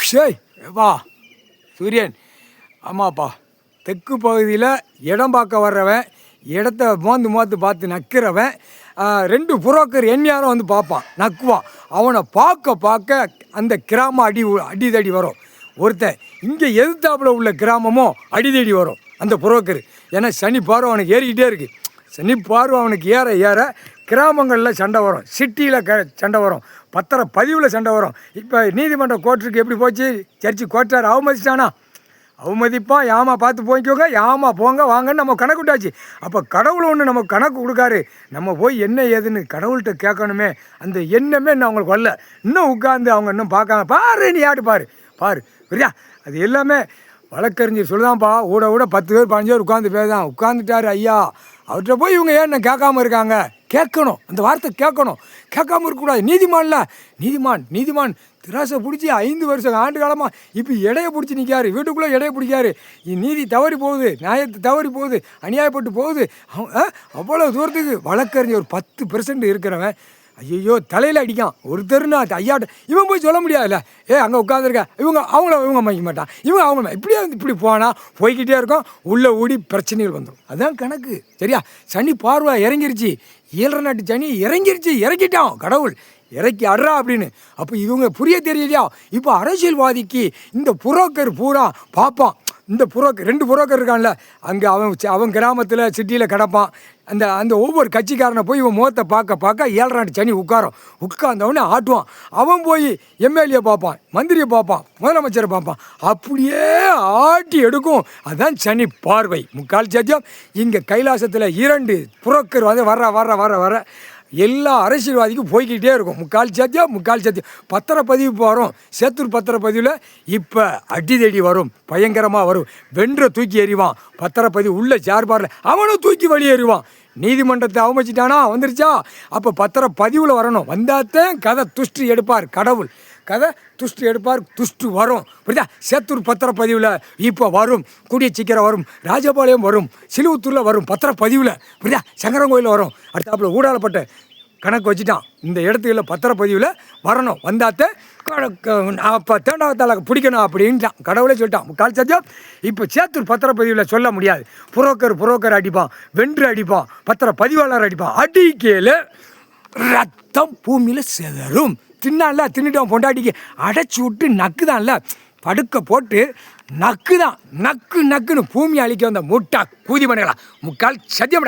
ஷேய் வா சூரியன். ஆமாப்பா, தெற்கு பகுதியில் இடம் பார்க்க வர்றவன், இடத்த மோந்து பார்த்து நக்கிறவன், ரெண்டு புரோக்கர் எந்நேரம் வந்து பார்ப்பான், நக்குவான். அவனை பார்க்க அந்த கிராமம் அடிதடி வரும். ஒருத்தன் இங்கே எதிர்த்தாப்புல உள்ள கிராமமும் அடிதடி வரும் அந்த புரோக்கர். ஏன்னா சனி பார்வை அவனுக்கு ஏறிக்கிட்டே இருக்குது. சனி பார்வை அவனுக்கு ஏற கிராமங்களில் சண்டை வரும், சிட்டியில் சண்டை வரும், பத்திர பதிவில் சண்டை வரும். இப்போ நீதிமன்ற கோர்ட்டுக்கு எப்படி போச்சு? சர்ச்சு கோர்ட்டார் அவமதிச்சிட்டானா? அவமதிப்பான். யாமா பார்த்து போய்க்கோங்க, யாமா போங்க வாங்கன்னு நம்ம கணக்கு விட்டாச்சு. அப்போ கடவுள் ஒன்று நமக்கு கணக்கு கொடுக்காரு. நம்ம போய் என்ன ஏதுன்னு கடவுள்கிட்ட கேட்கணுமே. அந்த எண்ணமே இன்னும் அவங்களுக்கு வரல. இன்னும் உட்காந்து அவங்க இன்னும் பார்க்காம பாரு, நீ யாரு பாரு சரியா? அது எல்லாமே வழக்கறிஞர் சொல்லுதான்ப்பா. ஊட 10 பேர் 15 பேர் உட்காந்துட்டாரு ஐயா. அவர்கிட்ட போய் இவங்க ஏன் என்ன கேட்காம இருக்காங்க? கேட்கணும், அந்த வார்த்தை கேட்கணும். கேட்காம இருக்கக்கூடாது. நீதிமான் திராசை பிடிச்சி 5 வருஷம் ஆண்டு காலமாக இப்போ இடையை பிடிச்சி நிற்காரு. வீட்டுக்குள்ளே இடையை பிடிக்காரு. நீதி தவறி போகுது, நியாயத்தை தவறி போகுது, அநியாயப்பட்டு போகுது. அவ்வளோ தூரத்துக்கு வழக்கறிஞர் ஒரு 10% இருக்கிறவன் ஐயோ தலையில் அடிக்கான். ஒருத்தர்னா ஐயாட்ட இவன் போய் சொல்ல முடியாதுல்ல. அங்கே உட்காந்துருக்க இவங்க மதிக்க மாட்டான், அவங்க இப்படி போனால் போய்கிட்டே இருக்கும். உள்ளே ஓடி பிரச்சனைகள் வந்துடும். அதுதான் கணக்கு சரியா? சனி பார்வை இறங்கிருச்சு. 7 நாட்டு சனி இறங்கிட்டான் கடவுள். இறக்கி அட்றா அப்படின்னு. அப்போ இவங்க புரிய தெரியலையா? இப்போ அரசியல்வாதிக்கு இந்த புரோக்கர் பூரா பார்ப்பான். இந்த புரோக்கர் 2 புரோக்கர் இருக்கான்ல, அங்கே அவன் கிராமத்தில் சிட்டியில் கிடப்பான். அந்த ஒவ்வொரு கட்சிக்காரனை போய் இவன் முகத்தை பார்க்க 7 நாட்டு சனி உட்கார்ந்தவனே ஆட்டுவான். அவன் போய் எம்எல்ஏ பார்ப்பான், மந்திரியை பார்ப்பான், முதலமைச்சரை பார்ப்பான். அப்படியே ஆட்டி எடுக்கும். அதுதான் சனி பார்வை. முக்கால் சத்தியம். இங்கே கைலாசத்தில் 2 புரோக்கர் வந்து வர எல்லா அரசியல்வாதிக்கும் போய்கிட்டே இருக்கும். முக்கால் சத்தியம். பத்திரப்பதிவு வரும். சேத்தூர் பத்திரப்பதிவில் இப்போ அடிதடி வரும், பயங்கரமாக வரும். வென்ற தூக்கி எறிவான். பத்திரப்பதிவு உள்ள சார்பாரில் அவனும் தூக்கி வெளியேறுவான். நீதிமன்றத்தை அவமதிச்சிட்டானா? வந்துருச்சா? அப்போ பத்திரப்பதிவில் வரணும். வந்தாத்தான் கதை துஷ்டி எடுப்பார் கடவுள். துஷ்டு வரும். புரியுதா? சேத்தூர் பத்திரப்பதிவில் இப்போ வரும். கூடிய சீக்கிரம் வரும். ராஜபாளையம் வரும். சிலுவத்தூரில் வரும். பத்திரப்பதிவில் புரியுதா? சங்கரங்கோயிலில் வரும். அடுத்தாப்புல ஊடாலப்பட்ட கணக்கு வச்சுட்டான். இந்த இடத்துல பத்திரப்பதிவில் வரணும். வந்தாத்தே அப்போ தேண்டாவத்தால பிடிக்கணும் அப்படின்ட்டான். கடவுளே சொல்லிட்டான். முக்கால் சத்தியம். இப்போ சேத்தூர் பத்திரப்பதிவில் சொல்ல முடியாது. புரோக்கர் அடிப்பான், வென்று அடிப்பான், பத்திரப்பதிவாளர் அடிப்பான். அடிக்கையில் ரத்தம் பூமியில் செதறும். தின்னுட்டவன் பொண்டாட்டிக்கு அடைச்சி விட்டு நக்குதான்ல, படுக்க போட்டு நக்குன்னு பூமி அழிக்க வந்த முட்டா கூதி பண்ணலாம். முக்கால் சத்தியம்டா.